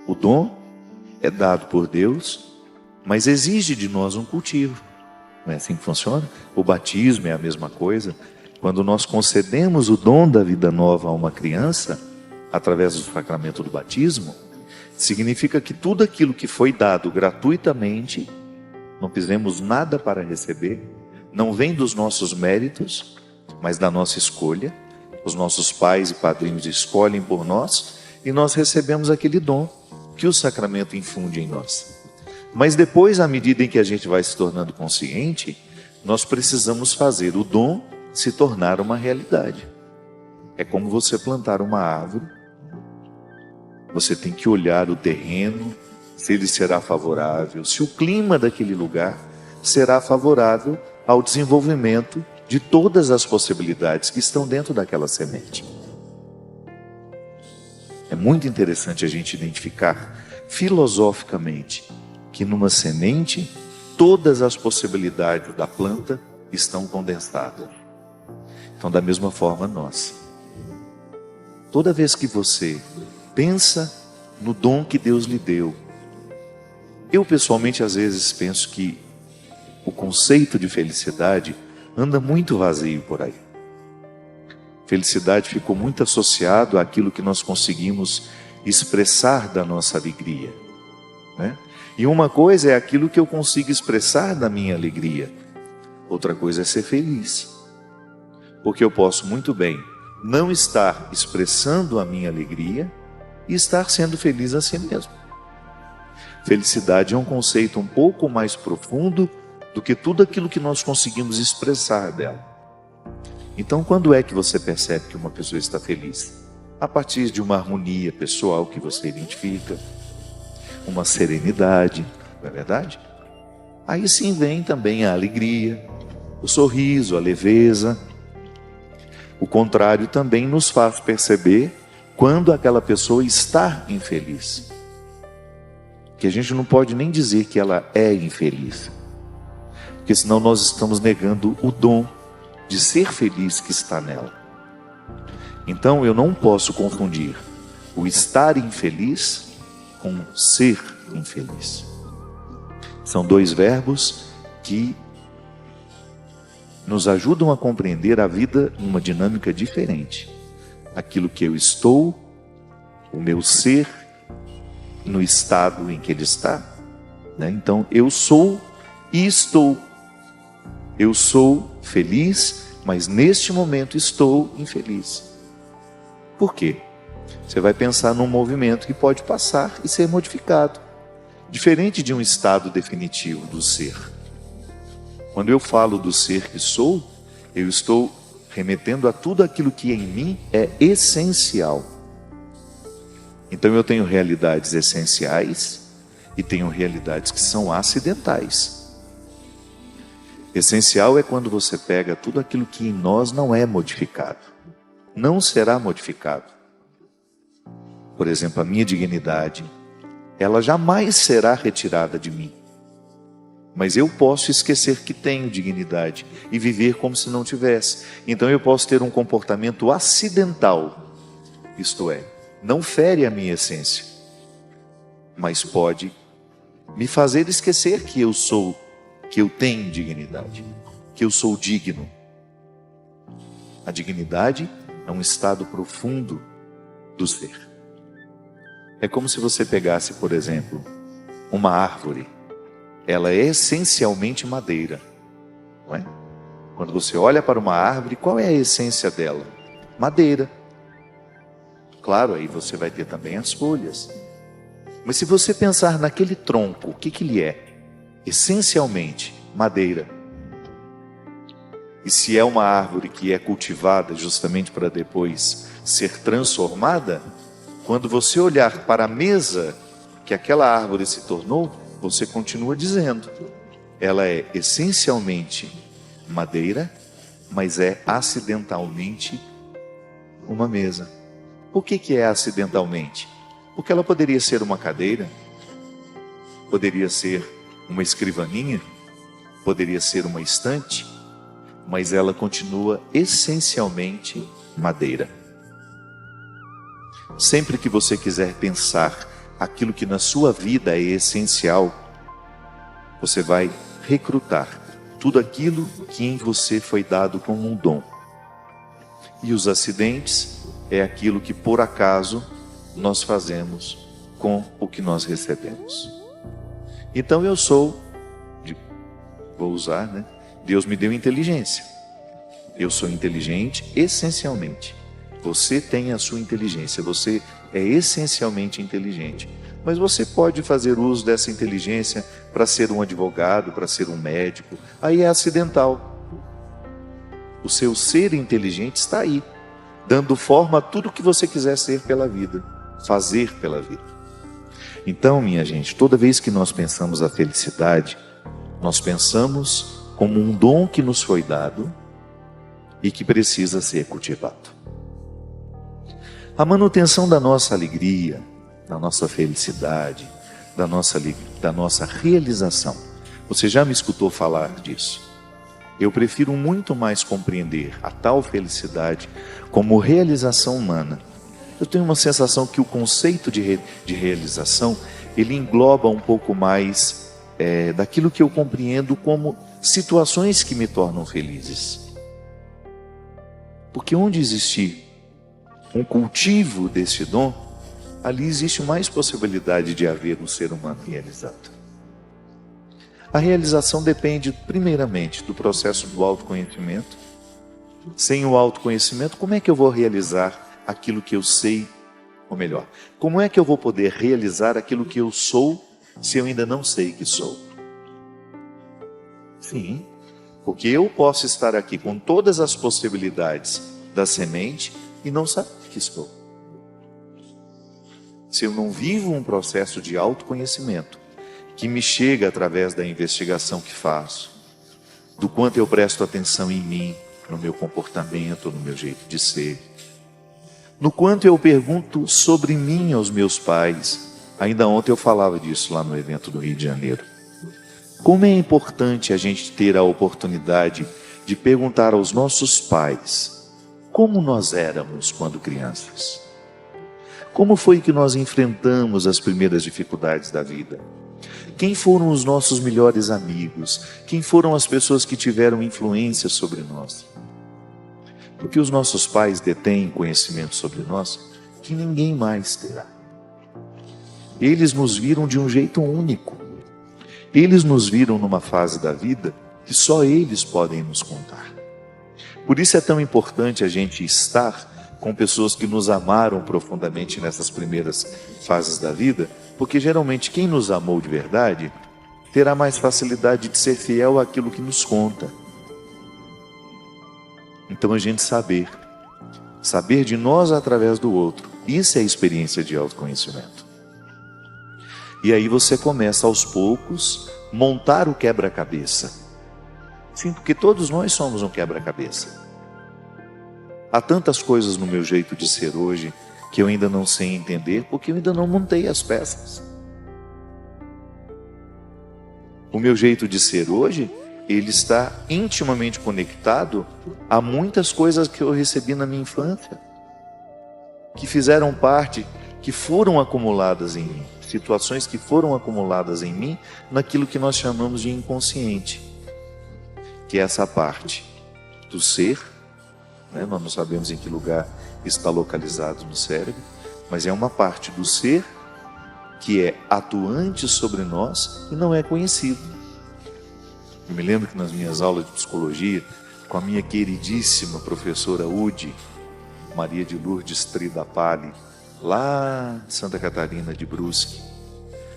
O dom é dado por Deus, mas exige de nós um cultivo. Não é assim que funciona? O batismo é a mesma coisa. Quando nós concedemos o dom da vida nova a uma criança, através do sacramento do batismo, significa que tudo aquilo que foi dado gratuitamente, não fizemos nada para receber, não vem dos nossos méritos, mas da nossa escolha. Os nossos pais e padrinhos escolhem por nós e nós recebemos aquele dom que o sacramento infunde em nós. Mas depois, à medida em que a gente vai se tornando consciente, nós precisamos fazer o dom se tornar uma realidade. É como você plantar uma árvore. Você tem que olhar o terreno, se ele será favorável, se o clima daquele lugar será favorável ao desenvolvimento de todas as possibilidades que estão dentro daquela semente. É muito interessante a gente identificar filosoficamente que numa semente todas as possibilidades da planta estão condensadas. Então, da mesma forma, nós. Toda vez que você pensa no dom que Deus lhe deu, eu pessoalmente às vezes penso que o conceito de felicidade anda muito vazio por aí. Felicidade ficou muito associado àquilo que nós conseguimos expressar da nossa alegria, né? E uma coisa é aquilo que eu consigo expressar da minha alegria, outra coisa é ser feliz. Porque eu posso muito bem não estar expressando a minha alegria e estar sendo feliz assim mesmo. Felicidade é um conceito um pouco mais profundo do que tudo aquilo que nós conseguimos expressar dela. Então, quando é que você percebe que uma pessoa está feliz? A partir de uma harmonia pessoal que você identifica, uma serenidade, não é verdade? Aí sim vem também a alegria, o sorriso, a leveza. O contrário também nos faz perceber quando aquela pessoa está infeliz. Que a gente não pode nem dizer que ela é infeliz, porque senão nós estamos negando o dom de ser feliz que está nela. Então eu não posso confundir o estar infeliz com ser infeliz. São dois verbos que nos ajudam a compreender a vida numa dinâmica diferente. Aquilo que eu estou, o meu ser, no estado em que ele está, né? Então eu sou e estou. Eu sou feliz, mas neste momento estou infeliz. Por quê? Você vai pensar num movimento que pode passar e ser modificado, diferente de um estado definitivo do ser. Quando eu falo do ser que sou, eu estou remetendo a tudo aquilo que em mim é essencial. Então eu tenho realidades essenciais e tenho realidades que são acidentais. Essencial é quando você pega tudo aquilo que em nós não é modificado, não será modificado. Por exemplo, a minha dignidade, ela jamais será retirada de mim. Mas eu posso esquecer que tenho dignidade e viver como se não tivesse. Então eu posso ter um comportamento acidental, isto é, não fere a minha essência, mas pode me fazer esquecer que eu sou, que eu tenho dignidade, que eu sou digno. A dignidade é um estado profundo do ser. É como se você pegasse, por exemplo, uma árvore. Ela é essencialmente madeira, não é? Quando você olha para uma árvore, qual é a essência dela? Madeira. Claro, aí você vai ter também as folhas. Mas se você pensar naquele tronco, o que ele é? Essencialmente madeira. E se é uma árvore que é cultivada justamente para depois ser transformada, quando você olhar para a mesa que aquela árvore se tornou, você continua dizendo, ela é essencialmente madeira, mas é acidentalmente uma mesa. Por que é acidentalmente? Porque ela poderia ser uma cadeira, poderia ser uma escrivaninha, poderia ser uma estante, mas ela continua essencialmente madeira. Sempre que você quiser pensar aquilo que na sua vida é essencial, você vai recrutar tudo aquilo que em você foi dado como um dom. E os acidentes é aquilo que por acaso nós fazemos com o que nós recebemos. Então vou usar, né? Deus me deu inteligência. Eu sou inteligente essencialmente. Você tem a sua inteligência, você é essencialmente inteligente. Mas você pode fazer uso dessa inteligência para ser um advogado, para ser um médico. Aí é acidental. O seu ser inteligente está aí, dando forma a tudo que você quiser ser pela vida, fazer pela vida. Então, minha gente, toda vez que nós pensamos a felicidade, nós pensamos como um dom que nos foi dado e que precisa ser cultivado. A manutenção da nossa alegria, da nossa felicidade, da nossa realização. Você já me escutou falar disso? Eu prefiro muito mais compreender a tal felicidade como realização humana. Eu tenho uma sensação que o conceito de realização, ele engloba um pouco mais daquilo que eu compreendo como situações que me tornam felizes. Porque onde existir um cultivo deste dom, ali existe mais possibilidade de haver um ser humano realizado. A realização depende, primeiramente, do processo do autoconhecimento. Sem o autoconhecimento, como é que eu vou realizar aquilo que eu sei? Ou melhor, como é que eu vou poder realizar aquilo que eu sou, se eu ainda não sei que sou? Sim, porque eu posso estar aqui com todas as possibilidades da semente e não saber que estou. Se eu não vivo um processo de autoconhecimento, que me chega através da investigação que faço, do quanto eu presto atenção em mim, no meu comportamento, no meu jeito de ser, no quanto eu pergunto sobre mim aos meus pais. Ainda ontem eu falava disso lá no evento do Rio de Janeiro. Como é importante a gente ter a oportunidade de perguntar aos nossos pais como nós éramos quando crianças. Como foi que nós enfrentamos as primeiras dificuldades da vida? Quem foram os nossos melhores amigos? Quem foram as pessoas que tiveram influência sobre nós? Porque os nossos pais detêm conhecimento sobre nós que ninguém mais terá. Eles nos viram de um jeito único. Eles nos viram numa fase da vida que só eles podem nos contar. Por isso é tão importante a gente estar com pessoas que nos amaram profundamente nessas primeiras fases da vida, porque geralmente quem nos amou de verdade terá mais facilidade de ser fiel àquilo que nos conta. Então a gente saber de nós através do outro, isso é a experiência de autoconhecimento. E aí você começa aos poucos montar o quebra-cabeça. Sim, porque todos nós somos um quebra-cabeça. Há tantas coisas no meu jeito de ser hoje que eu ainda não sei entender, porque eu ainda não montei as peças. O meu jeito de ser hoje, ele está intimamente conectado a muitas coisas que eu recebi na minha infância, que fizeram parte, que foram acumuladas em mim, situações que foram acumuladas em mim naquilo que nós chamamos de inconsciente, que é essa parte do ser, né? Nós não sabemos em que lugar está localizado no cérebro, mas é uma parte do ser que é atuante sobre nós e não é conhecido. Eu me lembro que nas minhas aulas de psicologia, com a minha queridíssima professora Udi, Maria de Lourdes Tridapali, lá de Santa Catarina de Brusque,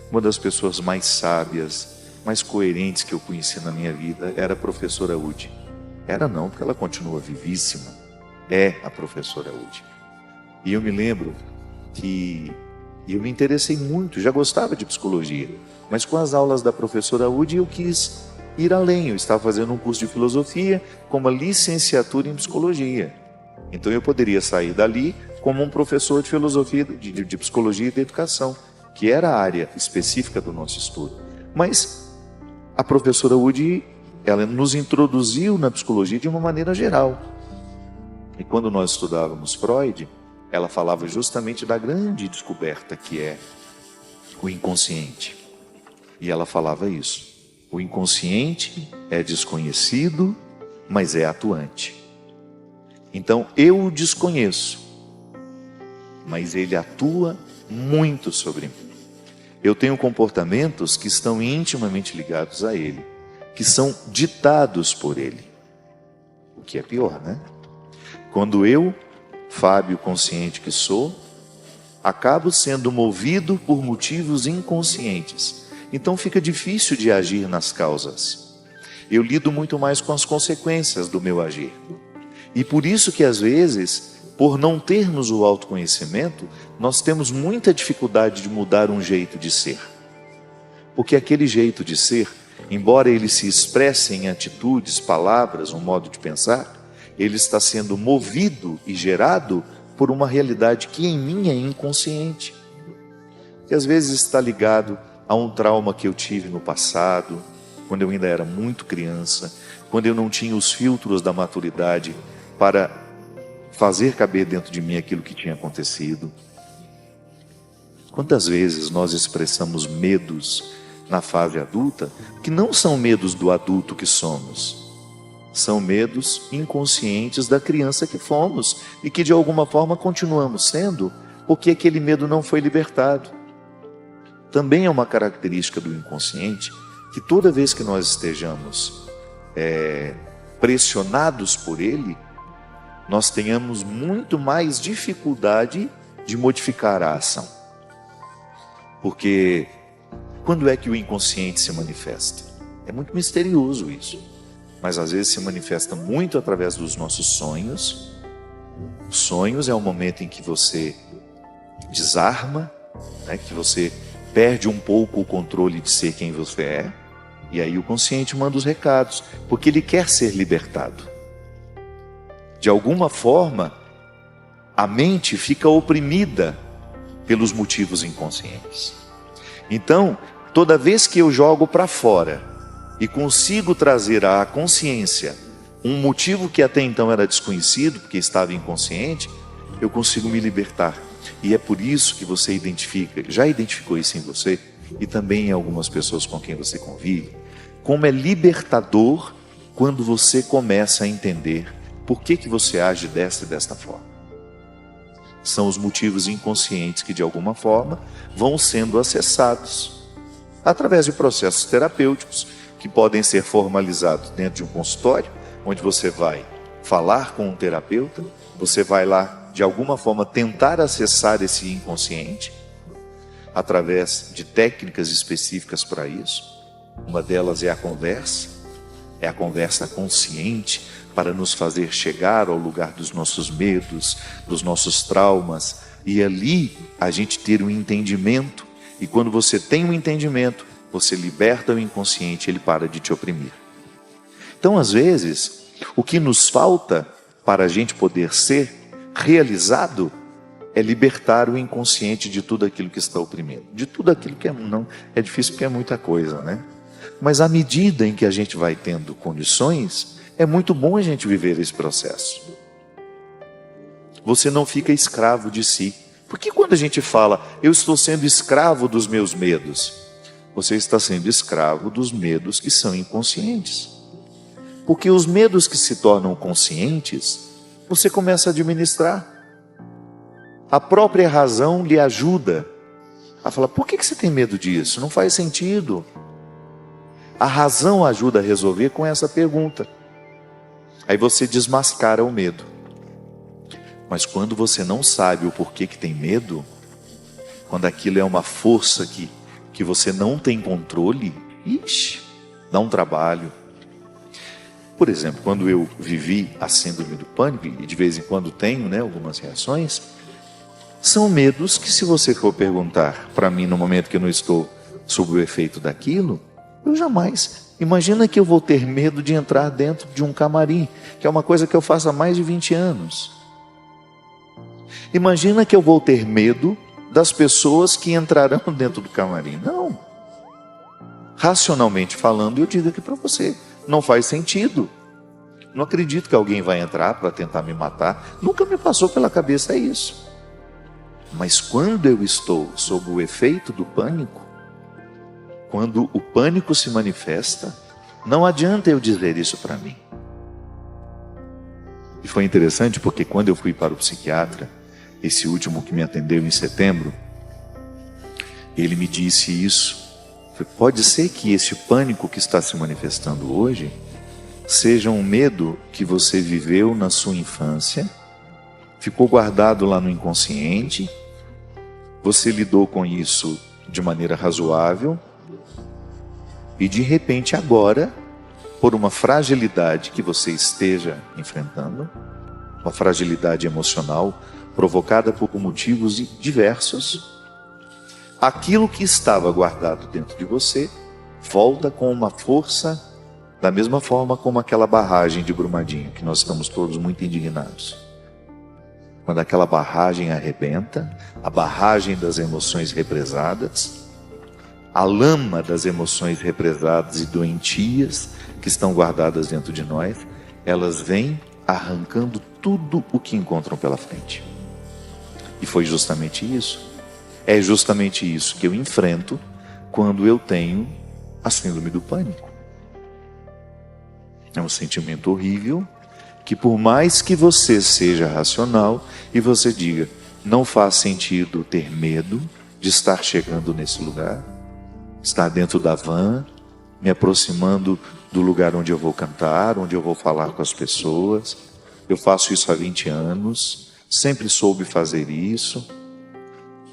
uma das pessoas mais sábias, mais coerentes que eu conheci na minha vida, era a professora Udi. Era não, porque ela continua vivíssima. É a professora Udi. E eu me lembro que eu me interessei muito, já gostava de psicologia, mas com as aulas da professora Udi eu quis ir além. Eu estava fazendo um curso de filosofia com uma licenciatura em psicologia. Então eu poderia sair dali como um professor de filosofia, de psicologia e de educação, que era a área específica do nosso estudo. Mas a professora Udi, ela nos introduziu na psicologia de uma maneira geral. E quando nós estudávamos Freud, ela falava justamente da grande descoberta que é o inconsciente. E ela falava isso. O inconsciente é desconhecido, mas é atuante. Então eu o desconheço, mas ele atua muito sobre mim. Eu tenho comportamentos que estão intimamente ligados a ele, que são ditados por ele. O que é pior, né? Quando eu, Fábio consciente que sou, acabo sendo movido por motivos inconscientes. Então fica difícil de agir nas causas. Eu lido muito mais com as consequências do meu agir. E por isso que às vezes, por não termos o autoconhecimento, nós temos muita dificuldade de mudar um jeito de ser. Porque aquele jeito de ser, embora ele se expresse em atitudes, palavras, um modo de pensar, ele está sendo movido e gerado por uma realidade que em mim é inconsciente. Que às vezes está ligado a um trauma que eu tive no passado, quando eu ainda era muito criança, quando eu não tinha os filtros da maturidade para fazer caber dentro de mim aquilo que tinha acontecido. Quantas vezes nós expressamos medos na fase adulta, que não são medos do adulto que somos, são medos inconscientes da criança que fomos e que de alguma forma continuamos sendo, porque aquele medo não foi libertado. Também é uma característica do inconsciente que toda vez que nós estejamos pressionados por ele, nós tenhamos muito mais dificuldade de modificar a ação. Porque quando é que o inconsciente se manifesta? É muito misterioso isso. Mas às vezes se manifesta muito através dos nossos sonhos. Sonhos é o momento em que você desarma, né, que você perde um pouco o controle de ser quem você é. E aí o consciente manda os recados, porque ele quer ser libertado. De alguma forma, a mente fica oprimida pelos motivos inconscientes. Então, toda vez que eu jogo para fora e consigo trazer à consciência um motivo que até então era desconhecido, porque estava inconsciente, eu consigo me libertar. E é por isso que você já identificou isso em você e também em algumas pessoas com quem você convive, como é libertador quando você começa a entender por que você age desta e desta forma. São os motivos inconscientes que de alguma forma vão sendo acessados através de processos terapêuticos que podem ser formalizados dentro de um consultório, onde você vai falar com um terapeuta, você vai lá de alguma forma tentar acessar esse inconsciente através de técnicas específicas para isso. Uma delas é a conversa consciente, para nos fazer chegar ao lugar dos nossos medos, dos nossos traumas, e ali a gente ter um entendimento. E quando você tem um entendimento, você liberta o inconsciente, ele para de te oprimir. Então, às vezes, o que nos falta para a gente poder ser realizado é libertar o inconsciente de tudo aquilo que está oprimindo. De tudo aquilo que não é difícil, porque é muita coisa, né? Mas à medida em que a gente vai tendo condições, é muito bom a gente viver esse processo. Você não fica escravo de si. Porque quando a gente fala, eu estou sendo escravo dos meus medos, você está sendo escravo dos medos que são inconscientes. Porque os medos que se tornam conscientes, você começa a administrar. A própria razão lhe ajuda a falar, por que você tem medo disso? Não faz sentido. A razão ajuda a resolver com essa pergunta. Aí você desmascara o medo. Mas quando você não sabe o porquê que tem medo, quando aquilo é uma força que você não tem controle, dá um trabalho. Por exemplo, quando eu vivi a síndrome do pânico, e de vez em quando tenho, algumas reações, são medos que, se você for perguntar para mim no momento que eu não estou sob o efeito daquilo, eu jamais. Imagina que eu vou ter medo de entrar dentro de um camarim, que é uma coisa que eu faço há mais de 20 anos. Imagina que eu vou ter medo das pessoas que entrarão dentro do camarim. Não. Racionalmente falando, eu digo aqui para você, não faz sentido. Não acredito que alguém vai entrar para tentar me matar. Nunca me passou pela cabeça isso. Mas quando eu estou sob o efeito do pânico, quando o pânico se manifesta, não adianta eu dizer isso para mim. E foi interessante porque quando eu fui para o psiquiatra, esse último que me atendeu em setembro, ele me disse isso. Pode ser que esse pânico que está se manifestando hoje seja um medo que você viveu na sua infância, ficou guardado lá no inconsciente, você lidou com isso de maneira razoável e de repente agora, por uma fragilidade que você esteja enfrentando, uma fragilidade emocional provocada por motivos diversos, aquilo que estava guardado dentro de você volta com uma força, da mesma forma como aquela barragem de Brumadinho, que nós estamos todos muito indignados. Quando aquela barragem arrebenta, a barragem das emoções represadas, a lama das emoções represadas e doentias que estão guardadas dentro de nós, elas vêm arrancando tudo o que encontram pela frente. E foi justamente isso. É justamente isso que eu enfrento quando eu tenho a síndrome do pânico. É um sentimento horrível que, por mais que você seja racional e você diga, não faz sentido ter medo de estar chegando nesse lugar, estar dentro da van, me aproximando do lugar onde eu vou cantar, onde eu vou falar com as pessoas. Eu faço isso há 20 anos, sempre soube fazer isso.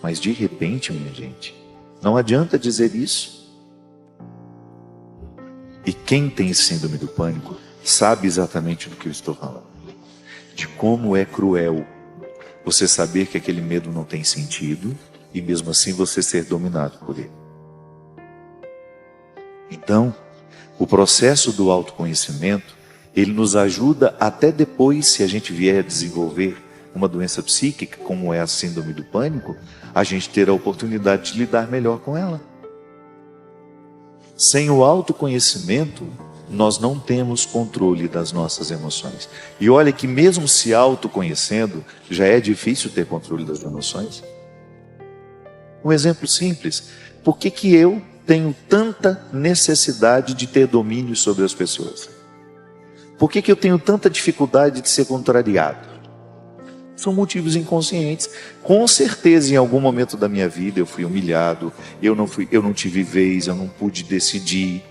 Mas de repente, minha gente, não adianta dizer isso. E quem tem síndrome do pânico sabe exatamente do que eu estou falando. De como é cruel você saber que aquele medo não tem sentido e mesmo assim você ser dominado por ele. Então, o processo do autoconhecimento, ele nos ajuda até depois, se a gente vier a desenvolver uma doença psíquica, como é a síndrome do pânico, a gente ter a oportunidade de lidar melhor com ela. Sem o autoconhecimento, nós não temos controle das nossas emoções. E olha que mesmo se autoconhecendo, já é difícil ter controle das emoções. Um exemplo simples, por que eu tenho tanta necessidade de ter domínio sobre as pessoas? Por que eu tenho tanta dificuldade de ser contrariado? São motivos inconscientes. Com certeza, em algum momento da minha vida, eu fui humilhado, eu não tive vez, eu não pude decidir.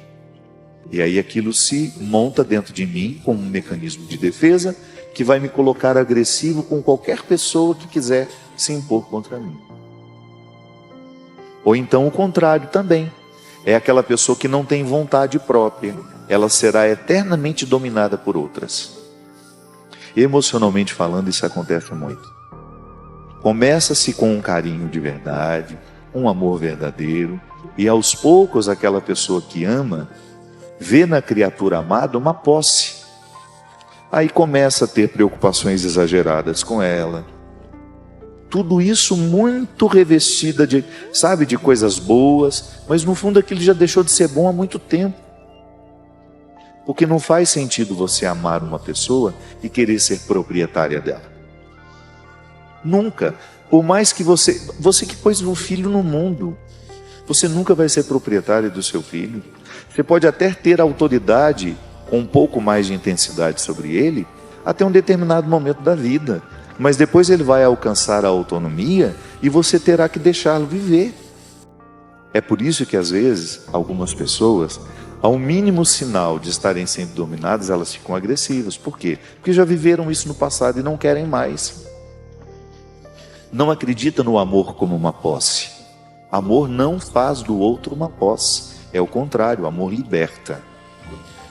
E aí aquilo se monta dentro de mim como um mecanismo de defesa que vai me colocar agressivo com qualquer pessoa que quiser se impor contra mim. Ou então o contrário também. É aquela pessoa que não tem vontade própria. Ela será eternamente dominada por outras. Emocionalmente falando, isso acontece muito. Começa-se com um carinho de verdade, um amor verdadeiro, e aos poucos aquela pessoa que ama vê na criatura amada uma posse. Aí começa a ter preocupações exageradas com ela. Tudo isso muito revestida de coisas boas, mas no fundo aquilo já deixou de ser bom há muito tempo. Porque não faz sentido você amar uma pessoa e querer ser proprietária dela. Nunca. Por mais que você que pôs um filho no mundo, você nunca vai ser proprietário do seu filho. Você pode até ter autoridade com um pouco mais de intensidade sobre ele, até um determinado momento da vida. Mas depois ele vai alcançar a autonomia e você terá que deixá-lo viver. É por isso que às vezes algumas pessoas, ao mínimo sinal de estarem sendo dominadas, elas ficam agressivas. Por quê? Porque já viveram isso no passado e não querem mais. Não acredita no amor como uma posse. Amor não faz do outro uma posse. É o contrário, o amor liberta.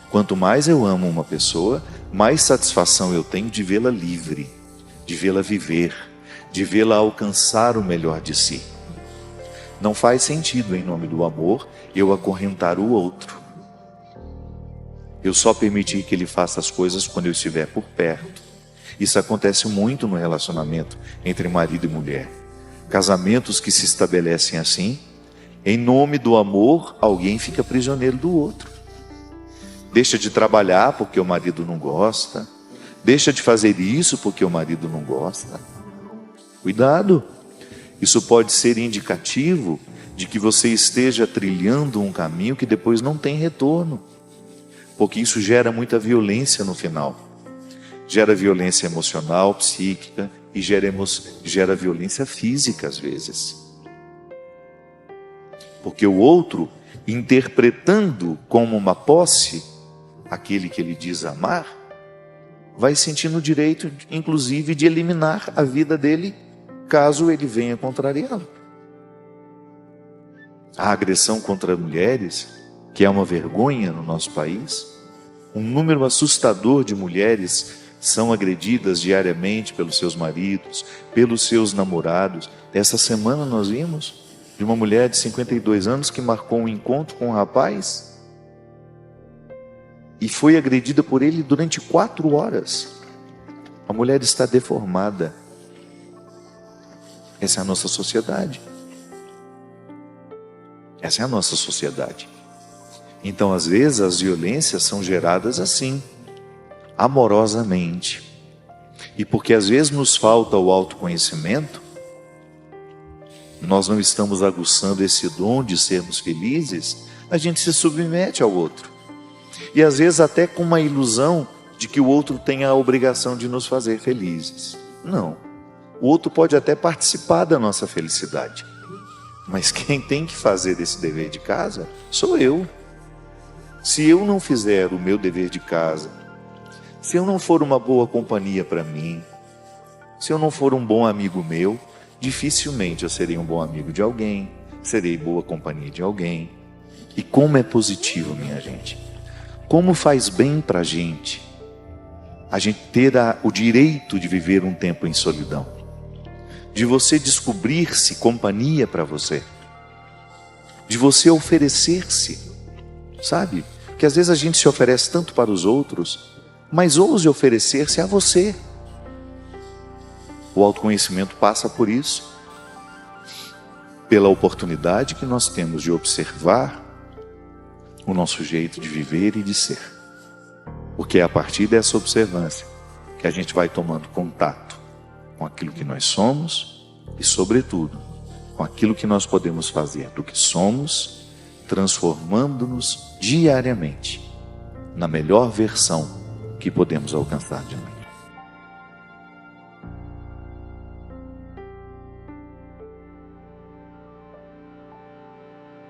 Quanto mais eu amo uma pessoa, mais satisfação eu tenho de vê-la livre, de vê-la viver, de vê-la alcançar o melhor de si. Não faz sentido, em nome do amor, eu acorrentar o outro. Eu só permitir que ele faça as coisas quando eu estiver por perto. Isso acontece muito no relacionamento entre marido e mulher. Casamentos que se estabelecem assim, em nome do amor, alguém fica prisioneiro do outro. Deixa de trabalhar porque o marido não gosta. Deixa de fazer isso porque o marido não gosta. Cuidado. Isso pode ser indicativo de que você esteja trilhando um caminho que depois não tem retorno, porque isso gera muita violência no final. Gera violência emocional, psíquica e gera violência física às vezes. Porque o outro, interpretando como uma posse aquele que ele diz amar, vai sentindo o direito, inclusive, de eliminar a vida dele, caso ele venha contrariá-lo. A agressão contra mulheres, que é uma vergonha no nosso país, um número assustador de mulheres são agredidas diariamente pelos seus maridos, pelos seus namorados. Essa semana nós vimos de uma mulher de 52 anos que marcou um encontro com um rapaz e foi agredida por ele durante 4 horas. A mulher está deformada. Essa é a nossa sociedade. Essa é a nossa sociedade. Então, às vezes, as violências são geradas assim, amorosamente. E porque às vezes nos falta o autoconhecimento, nós não estamos aguçando esse dom de sermos felizes, a gente se submete ao outro. E às vezes até com uma ilusão de que o outro tem a obrigação de nos fazer felizes. Não. O outro pode até participar da nossa felicidade. Mas quem tem que fazer esse dever de casa sou eu. Se eu não fizer o meu dever de casa, se eu não for uma boa companhia para mim, se eu não for um bom amigo meu, dificilmente eu serei um bom amigo de alguém, serei boa companhia de alguém. E como é positivo, minha gente. Como faz bem para a gente ter o direito de viver um tempo em solidão. De você descobrir-se companhia para você. De você oferecer-se. Sabe? Que às vezes a gente se oferece tanto para os outros, mas ouse oferecer-se a você. O autoconhecimento passa por isso. Pela oportunidade que nós temos de observar o nosso jeito de viver e de ser. Porque é a partir dessa observância que a gente vai tomando contato com aquilo que nós somos e, sobretudo, com aquilo que nós podemos fazer do que somos, transformando-nos diariamente na melhor versão que podemos alcançar de nós.